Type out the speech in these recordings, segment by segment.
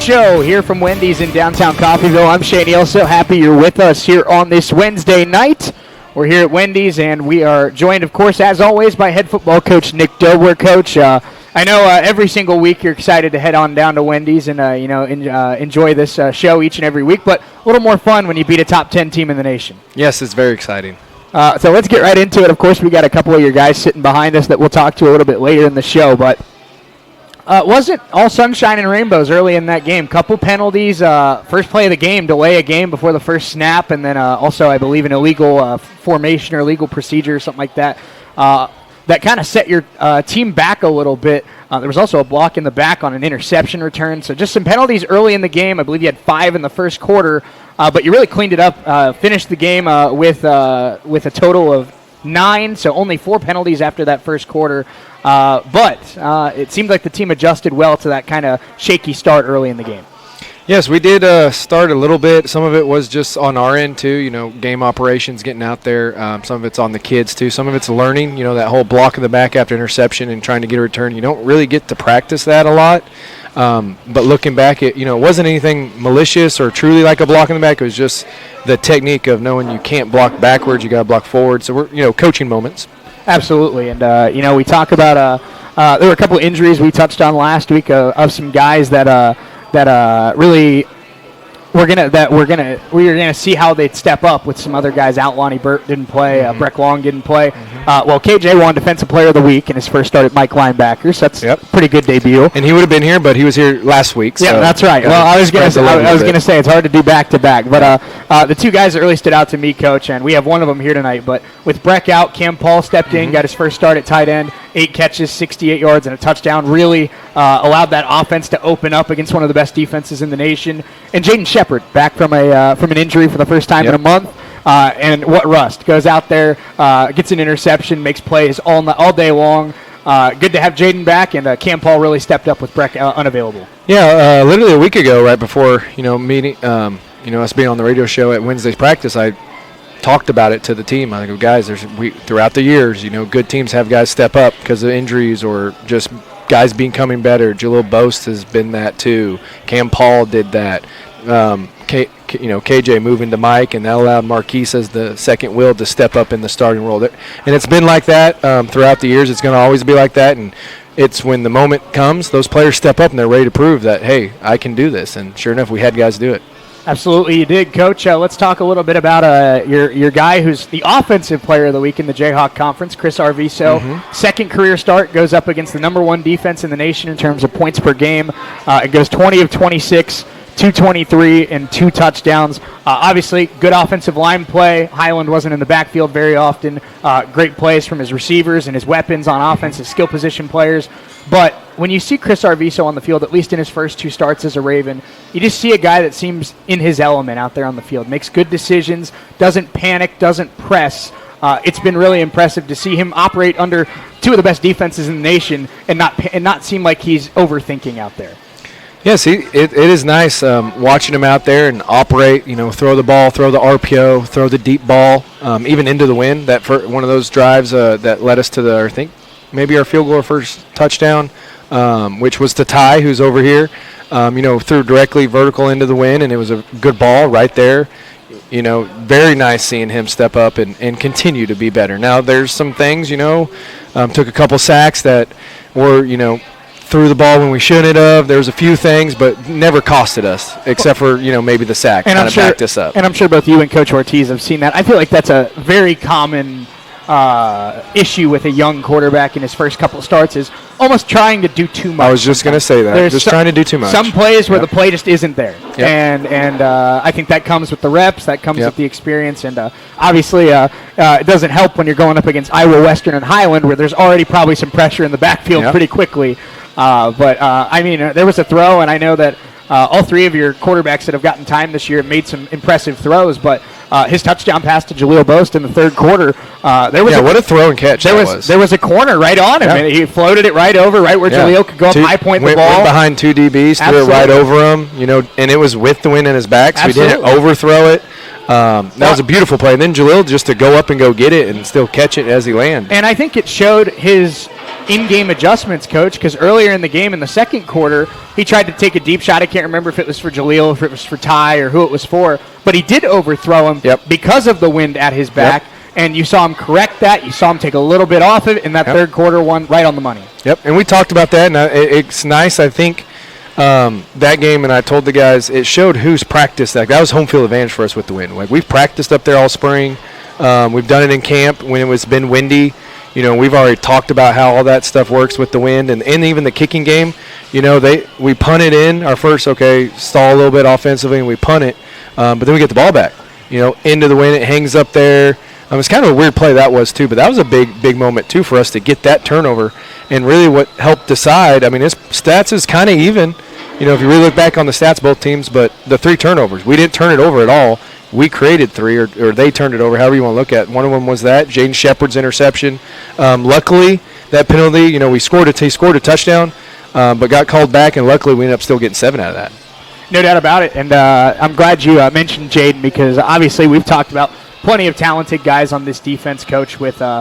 Show here from Wendy's in downtown Coffeyville. I'm Shane Elso. Happy you're with us here on this Wednesday night. We're here at Wendy's, and we are joined, of course, as always, by head football coach Nick Dobler. Coach, I know every single week you're excited to head on down to Wendy's and enjoy this show each and every week, but a little more fun when you beat a top 10 team in the nation. Yes, it's very exciting. So let's get right into it. Of course, we got a couple of your guys sitting behind us that we'll talk to a little bit later in the show, but wasn't all sunshine and rainbows early in that game. Couple penalties, first play of the game, delay a game before the first snap, and then also, I believe, an illegal formation or illegal procedure or something like that. That kind of set your team back a little bit. There was also a block in the back on an interception return. So just some penalties early in the game. I believe you had 5 in the first quarter, but you really cleaned it up, finished the game with a total of 9, so only 4 penalties after that first quarter. But it seemed like the team adjusted well to that kind of shaky start early in the game. Yes, we did start a little bit. Some of it was just on our end, too, game operations, getting out there. Some of it's on the kids, too. Some of it's learning, that whole block in the back after interception and trying to get a return. You don't really get to practice that a lot. But looking back, it wasn't anything malicious or truly like a block in the back. It was just the technique of knowing you can't block backwards, you got to block forward. So we're, coaching moments. Absolutely, and we talk about there were a couple of injuries we touched on last week of some guys that really we're gonna see how they'd step up with some other guys out. Lonnie Burt didn't play. Breck Long didn't play. Well, KJ won Defensive Player of the Week in his first start at Mike linebacker, so that's a pretty good debut. And he would have been here, but he was here last week. So yeah, that's right. Well, I was gonna say it's hard to do back to back, but the two guys that really stood out to me, Coach, and we have one of them here tonight. But with Breck out, Cam Paul stepped in, got his first start at tight end, 8 catches, 68 yards, and a touchdown. Really allowed that offense to open up against one of the best defenses in the nation. And Jaden Shepard back from an injury for the first time in a month. And what rust goes out there, gets an interception, makes plays all day long. Good to have Jaden back, and Cam Paul really stepped up with Breck unavailable. Yeah, literally a week ago, right before meeting, us being on the radio show at Wednesday's practice, I talked about it to the team. I think, guys, throughout the years, good teams have guys step up because of injuries or just guys becoming better. Jalil Boast has been that too. Cam Paul did that. KJ moving to Mike, and that allowed Marquise as the second wheel to step up in the starting role. And it's been like that throughout the years. It's going to always be like that, and it's when the moment comes, those players step up and they're ready to prove that, hey, I can do this. And sure enough, we had guys do it. Absolutely, you did, Coach. Let's talk a little bit about your guy who's the offensive player of the week in the Jayhawk Conference, Chris Arviso. Second career start, goes up against the number 1 defense in the nation in terms of points per game. It goes 20 of 26, 223, and 2 touchdowns. Obviously, good offensive line play. Highland wasn't in the backfield very often. Great plays from his receivers and his weapons on offense, his skill position players. But when you see Chris Arviso on the field, at least in his first 2 starts as a Raven, you just see a guy that seems in his element out there on the field. Makes good decisions, doesn't panic, doesn't press. It's been really impressive to see him operate under 2 of the best defenses in the nation and not seem like he's overthinking out there. Yes, it is nice watching him out there and operate, throw the ball, throw the RPO, throw the deep ball, even into the wind. That one of those drives that led us to I think, maybe our field goal or first touchdown, which was to Ty, who's over here, threw directly vertical into the wind, and it was a good ball right there. Very nice seeing him step up and continue to be better. Now, there's some things, took a couple sacks that were, threw the ball when we shouldn't have. There was a few things, but never costed us, except for, maybe the sack kind of backed us up. And I'm sure both you and Coach Ortiz have seen that. I feel like that's a very common issue with a young quarterback in his first couple of starts is almost trying to do too much. I was just going to say that. There's just trying to do too much. Some plays where the play just isn't there. Yep. And I think that comes with the reps. That comes with the experience. And obviously it doesn't help when you're going up against Iowa Western and Highland where there's already probably some pressure in the backfield pretty quickly. There was a throw, and I know that all 3 of your quarterbacks that have gotten time this year have made some impressive throws, but his touchdown pass to Jalil Boast in the third quarter, what a throw and catch There was a corner right on him, and he floated it right over, right where Jalil could go up high point the ball. Went behind 2 DBs, threw it right over him, and it was with the wind in his back, so he didn't overthrow it. That was a beautiful play. And then Jalil just to go up and go get it and still catch it as he landed. And I think it showed his in-game adjustments, Coach, because earlier in the game in the second quarter, he tried to take a deep shot. I can't remember if it was for Jaleel, if it was for Ty, or who it was for, but he did overthrow him because of the wind at his back. And you saw him correct that. You saw him take a little bit off of it, and that third quarter one right on the money. Yep, and we talked about that, and it's nice, I think, that game, and I told the guys, it showed who's practiced that. That was home field advantage for us with the wind. Like, we've practiced up there all spring. We've done it in camp when it was been windy. You know, we've already talked about how all that stuff works with the wind, and even the kicking game. You know, we punted in our first, stall a little bit offensively, and we punt it, but then we get the ball back. You know, into the wind, it hangs up there. It's kind of a weird play that was too, but that was a big moment too for us to get that turnover. And really what helped decide, I mean, his stats is kind of even. You know, if you really look back on the stats, both teams, but the 3 turnovers, we didn't turn it over at all. We created 3, or they turned it over, however you want to look at it. One of them was that, Jaden Shepard's interception. Luckily, that penalty, you know, he scored a touchdown, but got called back, and luckily we ended up still getting 7 out of that. No doubt about it, and I'm glad you mentioned Jaden, because obviously we've talked about plenty of talented guys on this defense, Coach, with guys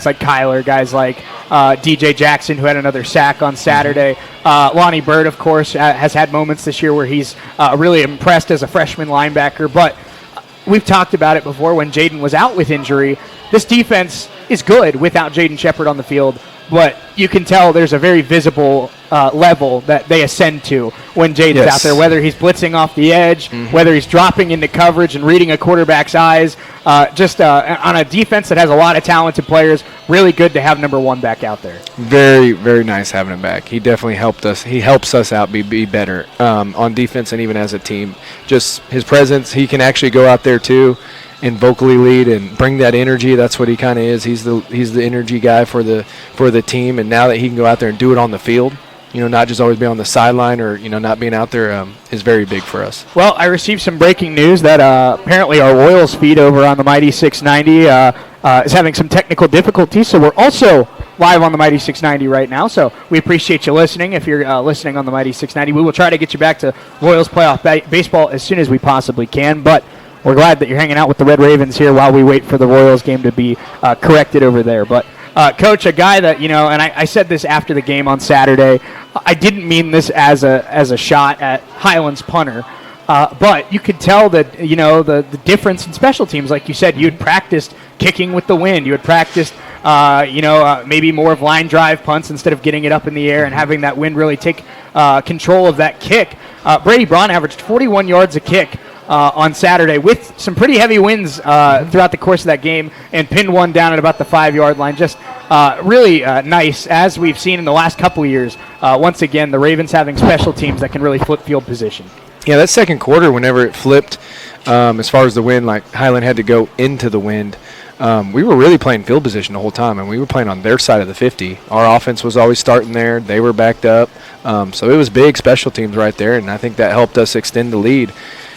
like Kyler, guys like DJ Jackson, who had another sack on Saturday. Lonnie Bird, of course, has had moments this year where he's really impressed as a freshman linebacker. But we've talked about it before when Jaden was out with injury. This defense is good without Jaden Shepard on the field, but you can tell there's a very visible level that they ascend to when Jaden's out there, whether he's blitzing off the edge, whether he's dropping into coverage and reading a quarterback's eyes. On a defense that has a lot of talented players, really good to have number 1 back out there. Very, very nice having him back. He definitely helped us. He helps us out be better on defense and even as a team. Just his presence, he can actually go out there too and vocally lead and bring that energy. That's what he kind of is. He's the energy guy for the team, and now that he can go out there and do it on the field, you know, not just always be on the sideline or, you know, not being out there is very big for us. Well, I received some breaking news that apparently our Royals feed over on the Mighty 690 is having some technical difficulties, so we're also live on the Mighty 690 right now, so we appreciate you listening. If you're listening on the Mighty 690, we will try to get you back to Royals playoff baseball as soon as we possibly can, but we're glad that you're hanging out with the Red Ravens here while we wait for the Royals game to be corrected over there. But, Coach, a guy that, you know, and I said this after the game on Saturday, I didn't mean this as a shot at Highland's punter, but you could tell that, you know, the difference in special teams. Like you said, you had practiced kicking with the wind. You had practiced, maybe more of line drive punts instead of getting it up in the air and having that wind really take control of that kick. Brady Braun averaged 41 yards a kick on Saturday with some pretty heavy winds throughout the course of that game, and pinned one down at about the 5-yard line. Just really nice, as we've seen in the last couple of years. Once again, the Ravens having special teams that can really flip field position. Yeah, that second quarter, whenever it flipped, as far as the wind, like Highland had to go into the wind, we were really playing field position the whole time, and we were playing on their side of the 50. Our offense was always starting there. They were backed up. So it was big special teams right there, and I think that helped us extend the lead.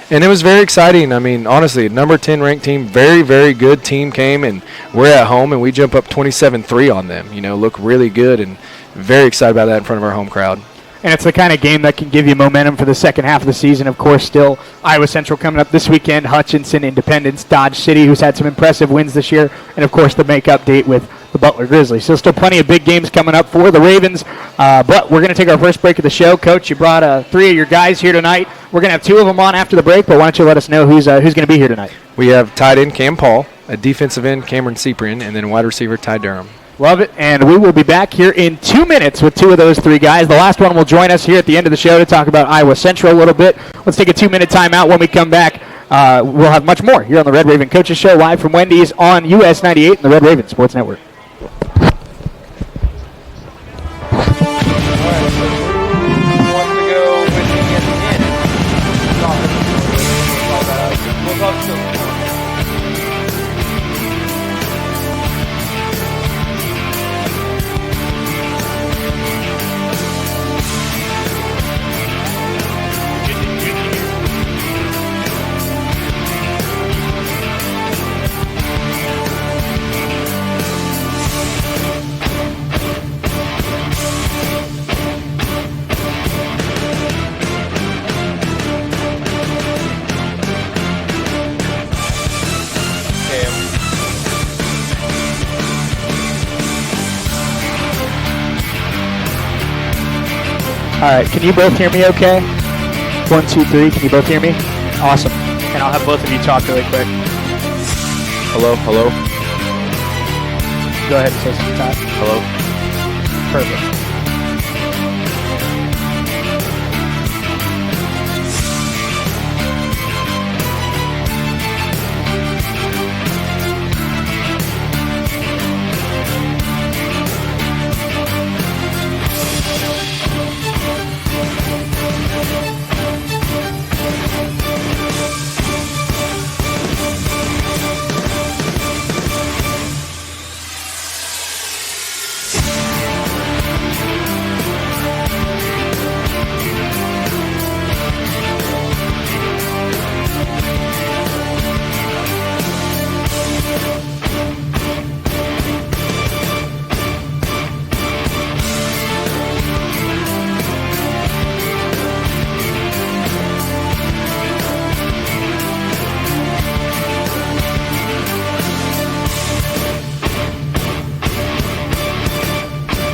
And it was very exciting. I mean, honestly, number 10 ranked team, very, very good team came, and we're at home, and we jump up 27-3 on them. You know, look really good, and very excited about that in front of our home crowd. And it's the kind of game that can give you momentum for the second half of the season. Of course, still Iowa Central coming up this weekend, Hutchinson, Independence, Dodge City, who's had some impressive wins this year, and, of course, the make-up date with the Butler Grizzlies. So still plenty of big games coming up for the Ravens. But we're going to take our first break of the show. Coach, you brought 3 of your guys here tonight. We're going to have 2 of them on after the break, but why don't you let us know who's going to be here tonight? We have tight end Cam Paul, a defensive end Cameron Cyprian, and then wide receiver Ty Durham. Love it, and we will be back here in 2 minutes with 2 of those 3 guys. The last one will join us here at the end of the show to talk about Iowa Central a little bit. Let's take a 2-minute timeout. When we come back, we'll have much more here on the Red Raven Coaches Show, live from Wendy's on US 98 and the Red Raven Sports Network. right, can you both hear me okay? 1, 2, 3, can you both hear me? Awesome. And I'll have both of you talk really quick. Hello, hello, Go ahead and say some time. hello. Perfect.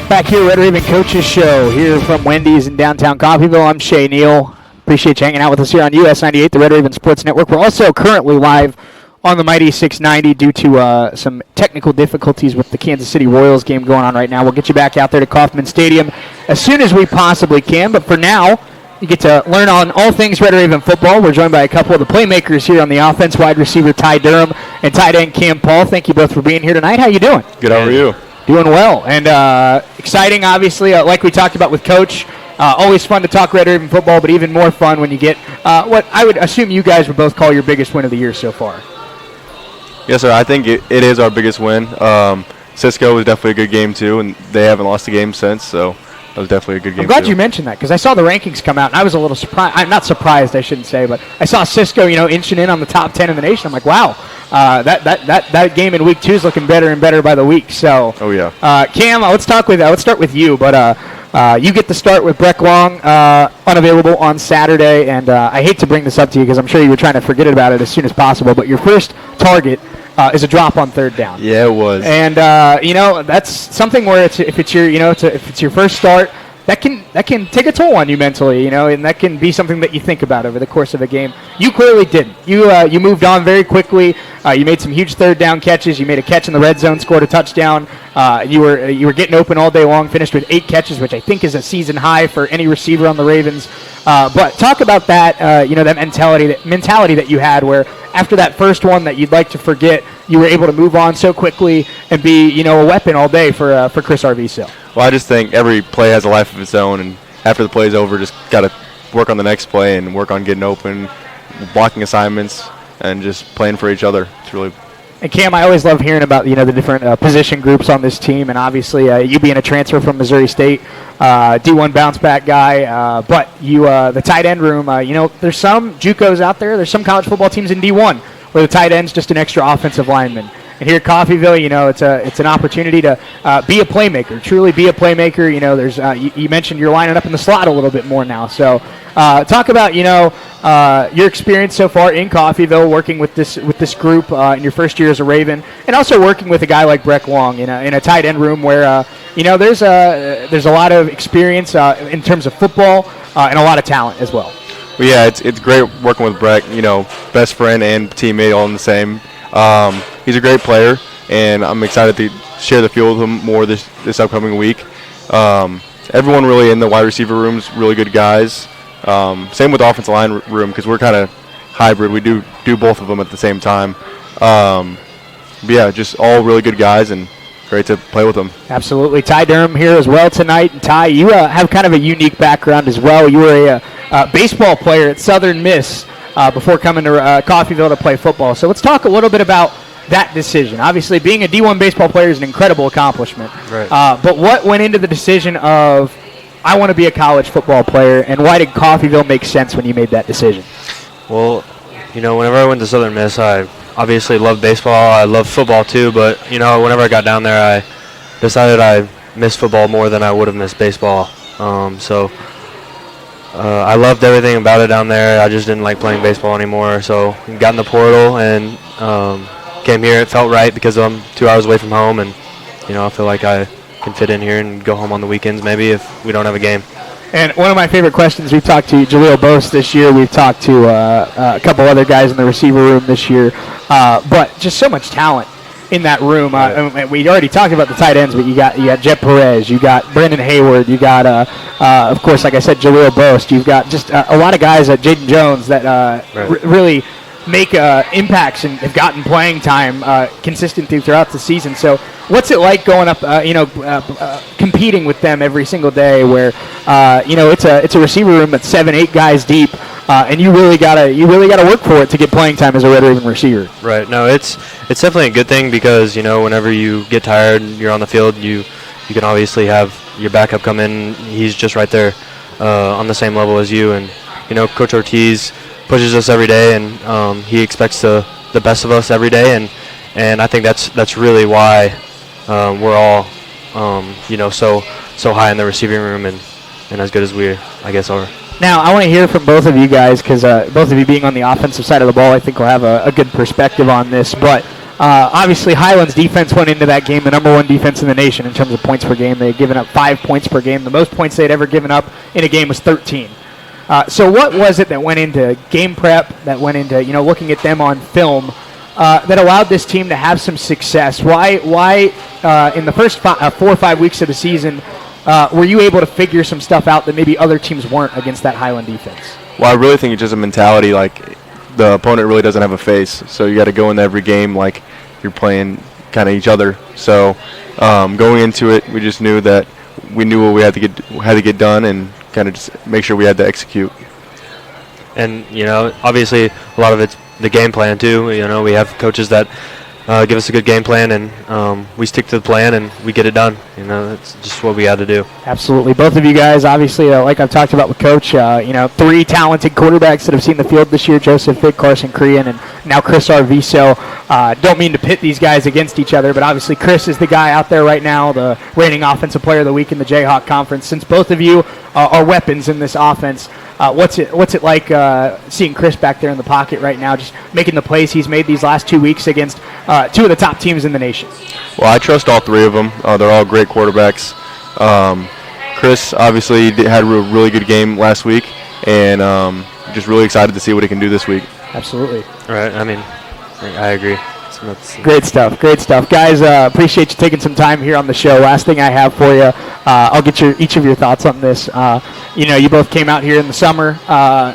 Back here, Red Raven Coaches Show, here from Wendy's in downtown Coffeyville. I'm Shay Neal. Appreciate you hanging out with us here on US 98, the Red Raven Sports Network. We're also currently live on the Mighty 690 due to some technical difficulties with the Kansas City Royals game going on right now. We'll get you back out there to Kauffman Stadium as soon as we possibly can. But for now, you get to learn on all things Red Raven football. We're joined by a couple of the playmakers here on the offense, wide receiver Ty Durham and tight end Cam Paul. Thank you both for being here tonight. How you doing? Good, how are you? Doing well, and exciting, obviously, like we talked about with Coach. Always fun to talk Red Raven football, but even more fun when you get what I would assume you guys would both call your biggest win of the year so far. Yes, sir. I think it is our biggest win. Cisco was definitely a good game, too, and they haven't lost a game since, so that was definitely a good game, I'm glad too. you mentioned that, because I saw the rankings come out, and I was a little surprised. I'm not surprised, I shouldn't say, but I saw Cisco, inching in on the top 10 in the nation. I'm like, wow, that game in week 2 is looking better and better by the week. So, Oh, yeah. Cam, let's start with you, but you get to start with Breck Long, unavailable on Saturday, and I hate to bring this up to you because I'm sure you were trying to forget about it as soon as possible, but your first target is a drop on third down. Yeah, it was. And that's something where if it's your first start, that can take a toll on you mentally, and that can be something that you think about over the course of a game. You clearly didn't. You moved on very quickly. You made some huge third down catches. You made a catch in the red zone, scored a touchdown. You were getting open all day long. Finished with 8 catches, which I think is a season high for any receiver on the Ravens. But talk about that. That mentality that you had, where after that first one that you'd like to forget, you were able to move on so quickly and be a weapon all day for Chris Arviso. Well, I just think every play has a life of its own, and after the play's over, just got to work on the next play and work on getting open, blocking assignments, and just playing for each other. It's really. And Cam, I always love hearing about the different position groups on this team, and obviously you being a transfer from Missouri State, D1 bounce back guy, but you the tight end room. There's some JUCOs out there. There's some college football teams in D1 where the tight end's just an extra offensive lineman. And here at Coffeyville, it's an opportunity to be a playmaker, truly be a playmaker. There's you mentioned you're lining up in the slot a little bit more now. So talk about your experience so far in Coffeyville, working with this group in your first year as a Raven, and also working with a guy like Breck Long in a tight end room where there's a lot of experience in terms of football and a lot of talent as well. Well, yeah, it's great working with Breck. Best friend and teammate all in the same. He's a great player, and I'm excited to share the field with him more this upcoming week. Everyone really in the wide receiver room is really good guys. Same with the offensive line room because we're kind of hybrid. We do both of them at the same time. But yeah, just all really good guys and great to play with them. Absolutely. Ty Durham here as well tonight. And Ty, you have kind of a unique background as well. You were a baseball player at Southern Miss before coming to Coffeyville to play football. So let's talk a little bit about that decision. Obviously, being a D1 baseball player is an incredible accomplishment. Right. But what went into the decision of, I want to be a college football player, and why did Coffeyville make sense when you made that decision? Well, whenever I went to Southern Miss, I obviously loved baseball. I loved football too, but, whenever I got down there, I decided I missed football more than I would have missed baseball. I loved everything about it down there. I just didn't like playing baseball anymore. So I got in the portal and came here. It felt right because I'm 2 hours away from home, and I feel like I can fit in here and go home on the weekends maybe if we don't have a game. And one of my favorite questions, we've talked to Jaleel Bose this year. We've talked to a couple other guys in the receiver room this year. But just so much talent in that room. And we already talked about the tight ends, but you got Jet Perez, you got Brandon Hayward, you got, of course, like I said, Jaleel Bose. You've got just a lot of guys, Jaden Jones, that really make impacts and have gotten playing time consistently throughout the season. So what's it like going up, competing with them every single day where, it's a receiver room that's 7-8 guys deep, and you really gotta work for it to get playing time as a Red Raven receiver. Right. No, it's definitely a good thing because, whenever you get tired and you're on the field, you can obviously have your backup come in. He's just right there on the same level as you. And, Coach Ortiz pushes us every day, and he expects the best of us every day, and I think that's really why we're all so high in the receiving room and as good as we, I guess, are. Now, I want to hear from both of you guys because both of you being on the offensive side of the ball, I think will have a good perspective on this. But obviously, Highland's defense went into that game the number one defense in the nation in terms of points per game. They had given up 5 points per game. The most points they'd ever given up in a game was 13. So what was it that went into game prep, that went into looking at them on film, that allowed this team to have some success? Why in the first 4 or 5 weeks of the season were you able to figure some stuff out that maybe other teams weren't against that Highland defense? Well, I really think it's just a mentality. Like, the opponent really doesn't have a face, so you got to go into every game like you're playing kind of each other. So going into it, we just knew that we knew what we had to get done, and kind of just make sure we had to execute. And obviously a lot of it's the game plan too. We have coaches that give us a good game plan, and we stick to the plan and we get it done. That's just what we had to do. Absolutely. Both of you guys, obviously, like I've talked about with Coach, 3 talented quarterbacks that have seen the field this year, Joseph Vick, Carson Crean, and now Chris Arviso. Don't mean to pit these guys against each other, but obviously Chris is the guy out there right now, the reigning Offensive Player of the Week in the Jayhawk Conference. Since both of you are weapons in this offense, what's it like seeing Chris back there in the pocket right now, just making the plays he's made these last 2 weeks against 2 of the top teams in the nation? Well, I trust all 3 of them. They're all great quarterbacks. Chris obviously had a really good game last week, and just really excited to see what he can do this week. Absolutely. Right. I agree. Great stuff. Guys, appreciate you taking some time here on the show. Last thing I have for you, I'll get each of your thoughts on this. You both came out here in the summer,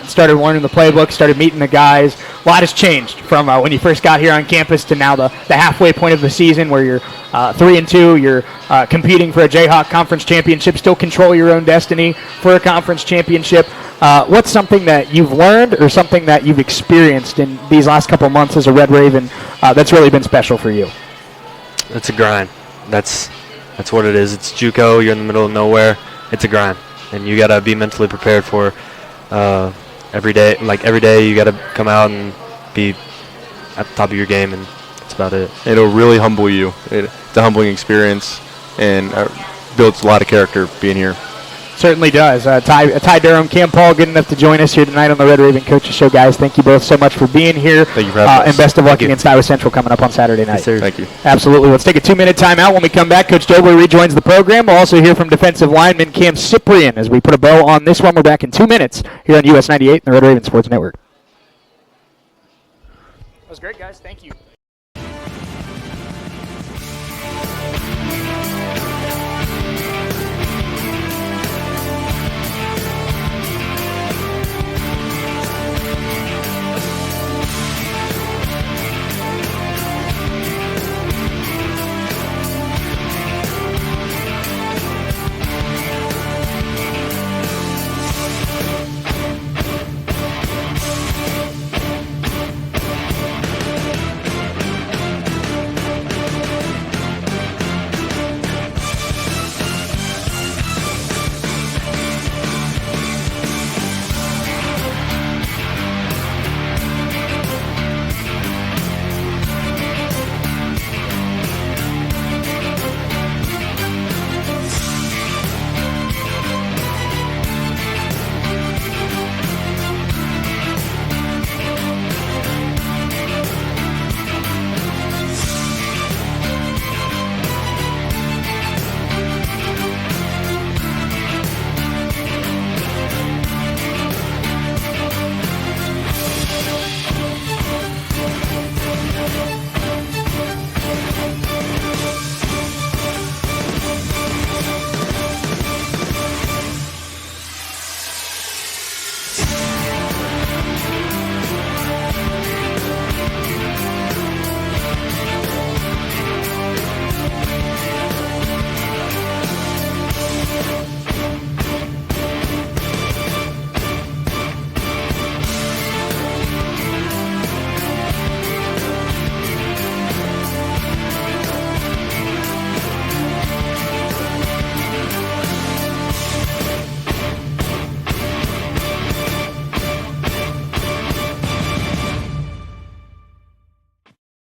started learning the playbook, started meeting the guys. A lot has changed from when you first got here on campus to now the halfway point of the season where you're 3-2. You're competing for a Jayhawk Conference championship, still control your own destiny for a conference championship. What's something that you've learned or something that you've experienced in these last couple months as a Red Raven that's really been special for you? It's a grind. That's what it is. It's JUCO. You're in the middle of nowhere. It's a grind, and you gotta be mentally prepared for every day. Like every day, you gotta come out and be at the top of your game, and that's about it. It'll really humble you. It's a humbling experience, and builds a lot of character being here. Certainly does. Ty Durham, Cam Paul, good enough to join us here tonight on the Red Raven Coaches Show. Guys, thank you both so much for being here. Thank you for having us. And best of luck against Iowa Central coming up on Saturday night. Yes, sir. Thank you. Absolutely. Let's take a 2-minute timeout. When we come back, Coach Dobler rejoins the program. We'll also hear from defensive lineman Cam Cyprian as we put a bow on this one. We're back in 2 minutes here on US 98 and the Red Raven Sports Network. That was great, guys. Thank you.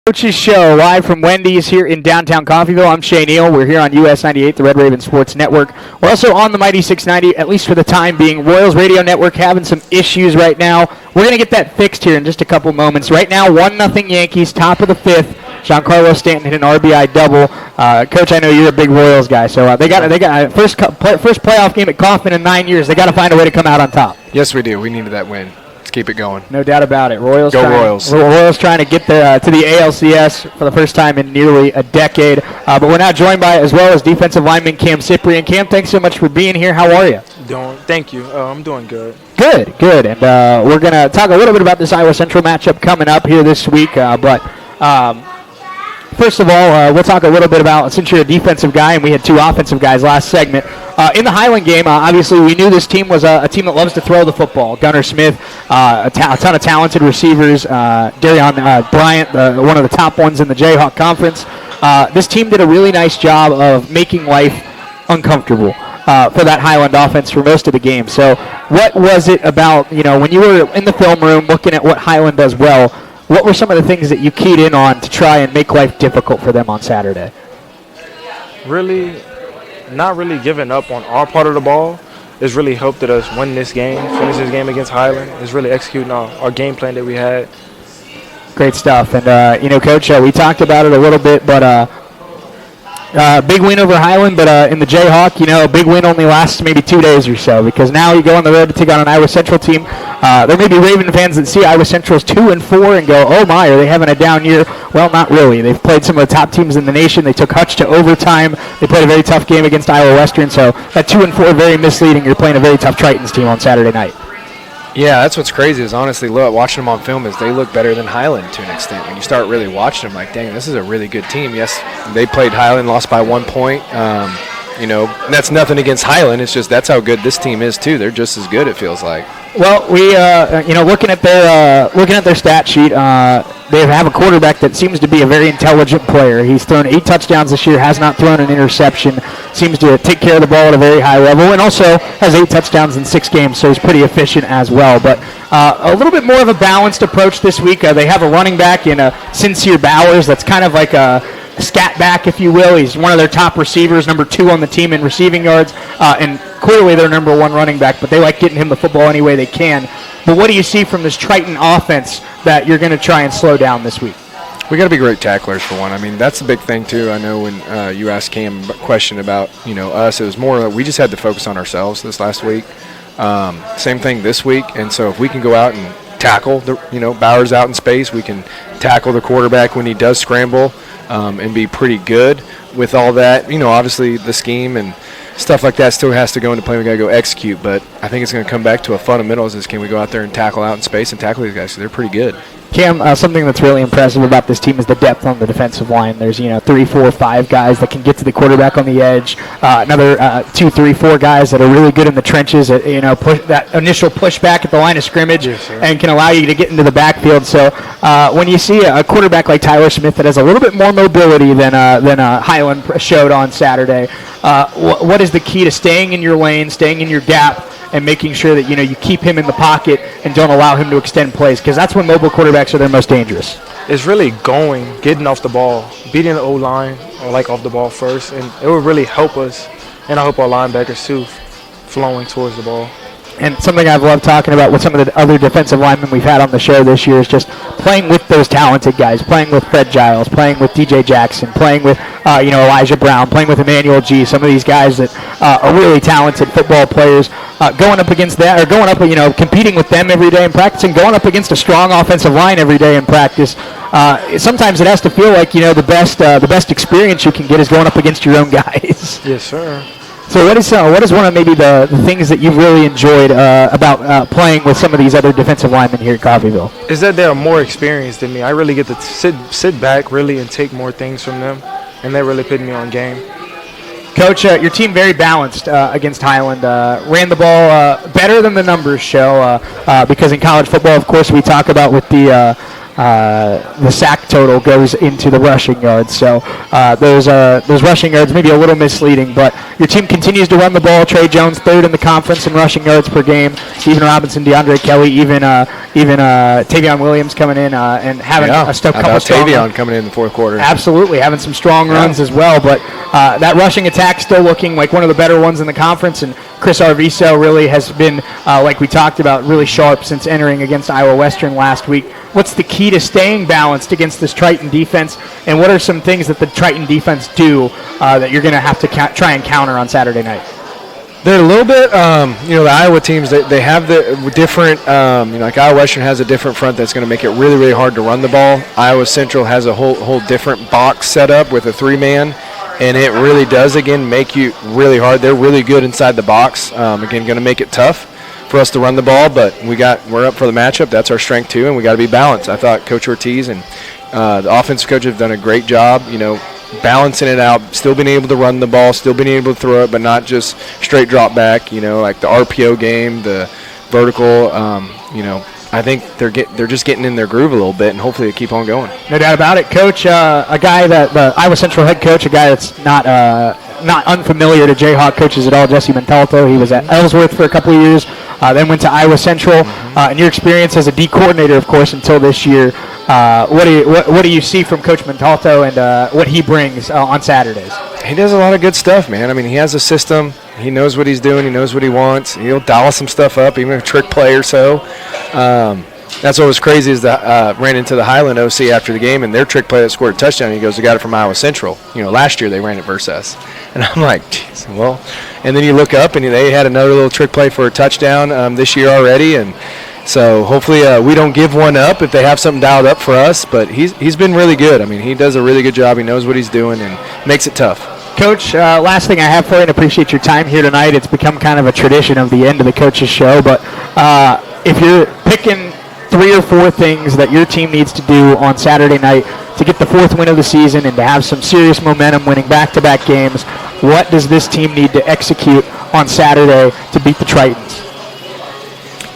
Coach's Show, live from Wendy's here in downtown Coffeyville. I'm Shay Neal. We're here on US 98, the Red Raven Sports Network. We're also on the Mighty 690, at least for the time being. Royals Radio Network having some issues right now. We're going to get that fixed here in just a couple moments. Right now, 1-0 Yankees, top of the fifth. Giancarlo Stanton hit an RBI double. Coach, I know you're a big Royals guy, so they got first playoff game at Kauffman in 9 years. They got to find a way to come out on top. Yes, we do. We needed that win. Let's keep it going. No doubt about it. Royals Royals. Royals trying to get to the ALCS for the first time in nearly a decade. But we're now joined by, as well as defensive lineman Cam Cyprian. Cam, thanks so much for being here. How are you? Thank you. I'm doing good. Good. And we're going to talk a little bit about this Iowa Central matchup coming up here this week. First of all, we'll talk a little bit about, since you're a defensive guy and we had two offensive guys last segment, in the Highland game, obviously we knew this team was a team that loves to throw the football. Gunnar Smith, a ton of talented receivers, Darion Bryant, one of the top ones in the Jayhawk Conference. This team did a really nice job of making life uncomfortable for that Highland offense for most of the game. So what was it about, when you were in the film room looking at what Highland does well, what were some of the things that you keyed in on to try and make life difficult for them on Saturday? Really, not really giving up on our part of the ball has really helped us win this game, finish this game against Highland. It's really executing our game plan that we had. Great stuff. And, Coach, we talked about it a little bit, but big win over Highland, but in the Jayhawk, a big win only lasts maybe 2 days or so, because now you go on the road to take on an Iowa Central team. There may be Raven fans that see Iowa Central's 2-4 and go, oh my, are they having a down year? Well, not really. They've played some of the top teams in the nation. They took Hutch to overtime. They played a very tough game against Iowa Western, so that 2-4 very misleading. You're playing a very tough Tritons team on Saturday night. Yeah, that's what's crazy is honestly, watching them on film is they look better than Highland to an extent. When you start really watching them, like, dang, this is a really good team. Yes, they played Highland, lost by 1 point. That's nothing against Highland. It's just that's how good this team is too. They're just as good, it feels like. Well, we looking at their stat sheet, they have a quarterback that seems to be a very intelligent player. He's thrown 8 touchdowns this year, has not thrown an interception, seems to take care of the ball at a very high level, and also has 8 touchdowns in 6 games, so he's pretty efficient as well. But a little bit more of a balanced approach this week. They have a running back in Sincere Bowers that's kind of like a scat back, if you will. He's one of their top receivers, number 2 on the team in receiving yards, and clearly their number 1 running back, but they like getting him the football any way they can. But what do you see from this Triton offense that you're going to try and slow down this week? We got to be great tacklers for one. I mean, that's the big thing too. I know when you asked Cam a question about us, it was more that we just had to focus on ourselves this last week. Same thing this week, and so if we can go out and tackle Bowers out in space, we can tackle the quarterback when he does scramble, and be pretty good with all that. Obviously the scheme and stuff like that still has to go into play. We got to go execute, but I think it's going to come back to a fundamentals is can we go out there and tackle out in space and tackle these guys because they're pretty good. Cam, something that's really impressive about this team is the depth on the defensive line. There's 3, 4, 5 guys that can get to the quarterback on the edge. Another 2, 3, 4 guys that are really good in the trenches. Push that initial pushback at the line of scrimmage, and can allow you to get into the backfield. So when you see a quarterback like Tyler Smith that has a little bit more mobility than Highland showed on Saturday, what is the key to staying in your lane, staying in your gap, and making sure that you keep him in the pocket and don't allow him to extend plays, because that's when mobile quarterbacks are their most dangerous. It's really getting off the ball, beating the O-line, off the ball first, and it would really help us, and I hope our linebackers too, flowing towards the ball. And something I've loved talking about with some of the other defensive linemen we've had on the show this year is just playing with those talented guys, playing with Fred Giles, playing with DJ Jackson, playing with Elijah Brown, playing with Emmanuel G. Some of these guys that are really talented football players, going up against that, or going up, competing with them every day in practice, and going up against a strong offensive line every day in practice. Sometimes it has to feel like the best experience you can get is going up against your own guys. Yes, sir. So what is one of maybe the things that you've really enjoyed about playing with some of these other defensive linemen here at Coffeyville? Is that they're more experienced than me. I really get to sit back really and take more things from them, and they really put me on game. Coach, your team very balanced against Highland. Ran the ball better than the numbers show, because in college football, of course, we talk about with the the sack total goes into the rushing yards. So those rushing yards may be a little misleading, but your team continues to run the ball. Trey Jones, third in the conference in rushing yards per game. Stephen Robinson, DeAndre Kelly, even Tavion Williams coming in and having a couple of strong Tavion coming in the fourth quarter. Absolutely, having some strong runs as well. But that rushing attack still looking like one of the better ones in the conference, and Chris Arviso really has been, like we talked about, really sharp since entering against Iowa Western last week. What's the key to staying balanced against this Triton defense, and what are some things that the Triton defense do that you're going to have to try and counter on Saturday night? They're a little bit, the Iowa teams, they have the different, like Iowa Western has a different front that's going to make it really, really hard to run the ball. Iowa Central has a whole different box set up with a 3-man, and it really does, again, make you really hard. They're really good inside the box. Again, going to make it tough for us to run the ball, but we're up for the matchup. That's our strength too, and we got to be balanced. I thought Coach Ortiz and the offensive coach have done a great job, balancing it out, still being able to run the ball, still being able to throw it, but not just straight drop back, like the RPO game, the vertical, I think they're just getting in their groove a little bit, and hopefully they keep on going. No doubt about it. Coach, a guy that the Iowa Central head coach, a guy that's not unfamiliar to Jayhawk coaches at all, Jesse Montalto. He was at Ellsworth for a couple of years, then went to Iowa Central. In your experience as a D coordinator, of course, until this year, what do you see from Coach Montalto and what he brings on Saturdays? He does a lot of good stuff, man. I mean, he has a system. He knows what he's doing. He knows what he wants. He'll dial some stuff up, even a trick play or so. That's what was crazy is that ran into the Highland OC after the game, and their trick play that scored a touchdown, he goes, "I got it from Iowa Central." Last year they ran it versus us. And I'm like, geez, well. And then you look up, and they had another little trick play for a touchdown this year already. And so hopefully we don't give one up if they have something dialed up for us. But he's been really good. I mean, he does a really good job. He knows what he's doing and makes it tough. Coach, last thing I have for you, and appreciate your time here tonight. It's become kind of a tradition of the end of the coach's show. But if you're picking 3 or 4 things that your team needs to do on Saturday night to get the 4th win of the season and to have some serious momentum winning back-to-back games, what does this team need to execute on Saturday to beat the Tritons?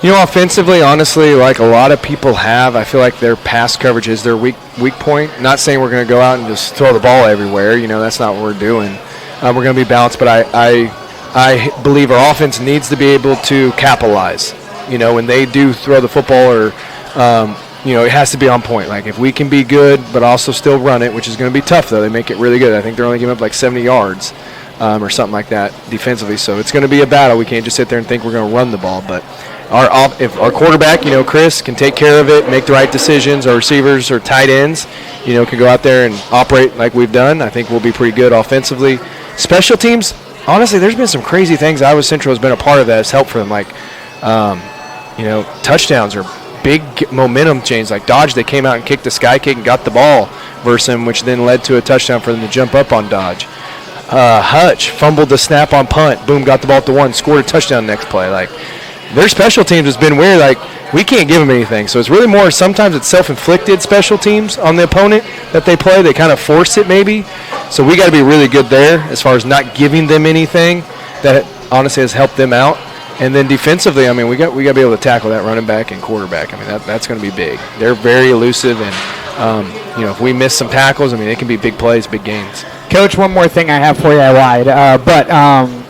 Offensively, honestly, like a lot of people have, I feel like their pass coverage is their weak point. Not saying we're going to go out and just throw the ball everywhere. That's not what we're doing. We're going to be balanced, but I believe our offense needs to be able to capitalize. When they do throw the football or, it has to be on point. Like if we can be good but also still run it, which is going to be tough, though. They make it really good. I think they're only giving up like 70 yards or something like that defensively. So it's going to be a battle. We can't just sit there and think we're going to run the ball. But if our quarterback, Chris, can take care of it, make the right decisions, our receivers or tight ends, can go out there and operate like we've done, I think we'll be pretty good offensively. Special teams, honestly, there's been some crazy things Iowa Central has been a part of that has helped for them. Like, touchdowns are big momentum change. Like Dodge, they came out and kicked the sky kick and got the ball versus them, which then led to a touchdown for them to jump up on Dodge. Hutch fumbled the snap on punt. Boom, got the ball at the 1, scored a touchdown next play. Like, their special teams has been weird. Like, we can't give them anything. So it's really more, sometimes it's self-inflicted special teams on the opponent that they play. They kind of force it maybe. So we got to be really good there as far as not giving them anything that honestly has helped them out. And then defensively, I mean, we got to be able to tackle that running back and quarterback. I mean, that's going to be big. They're very elusive, and if we miss some tackles, I mean, it can be big plays, big gains. Coach, one more thing I have for you. I lied, but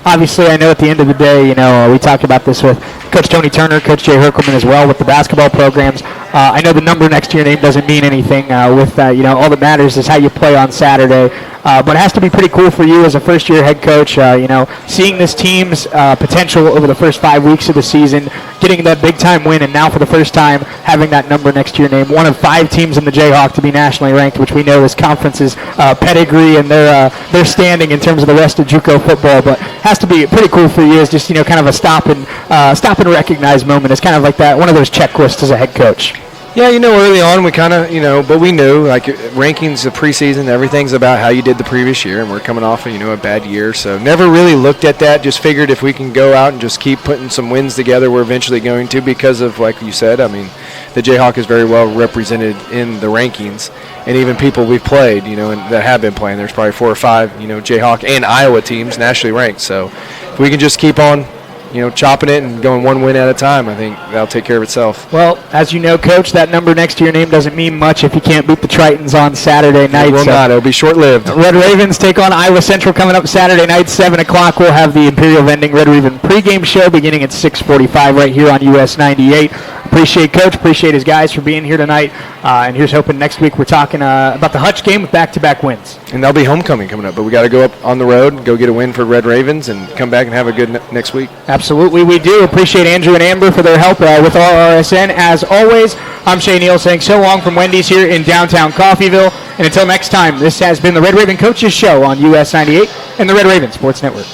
obviously, I know at the end of the day, we talked about this with Coach Tony Turner, Coach Jay Herkelman as well with the basketball programs. I know the number next to your name doesn't mean anything. All that matters is how you play on Saturday. But it has to be pretty cool for you as a first-year head coach, seeing this team's potential over the first 5 weeks of the season, getting that big-time win, and now for the first time having that number next to your name. One of 5 teams in the Jayhawk to be nationally ranked, which we know this conference's pedigree and their standing in terms of the rest of JUCO football. But has to be pretty cool for you as just kind of a stop and recognize moment. It's kind of like that, one of those checklists as a head coach. Yeah, early on we kind of, but we knew, like, rankings of preseason, everything's about how you did the previous year, and we're coming off, a bad year. So never really looked at that, just figured if we can go out and just keep putting some wins together, we're eventually going to, because of, like you said, I mean, the Jayhawk is very well represented in the rankings, and even people we've played, and that have been playing. There's probably 4 or 5, Jayhawk and Iowa teams nationally ranked. So if we can just keep on chopping it and going one win at a time. I think that'll take care of itself. Well, as you know, Coach, that number next to your name doesn't mean much if you can't beat the Tritons on Saturday night. It will not. It'll be short-lived. Red Ravens take on Iowa Central coming up Saturday night, 7 o'clock. We'll have the Imperial Vending Red Raven pregame show beginning at 6:45 right here on US 98. Appreciate Coach, appreciate his guys for being here tonight. And here's hoping next week we're talking about the Hutch game with back-to-back wins. And there'll be homecoming coming up, but we got to go up on the road, go get a win for Red Ravens, and come back and have a good next week. Absolutely, we do. Appreciate Andrew and Amber for their help with RRSN. As always, I'm Shay Neal saying so long from Wendy's here in downtown Coffeyville. And until next time, this has been the Red Raven Coaches Show on US 98 and the Red Raven Sports Network.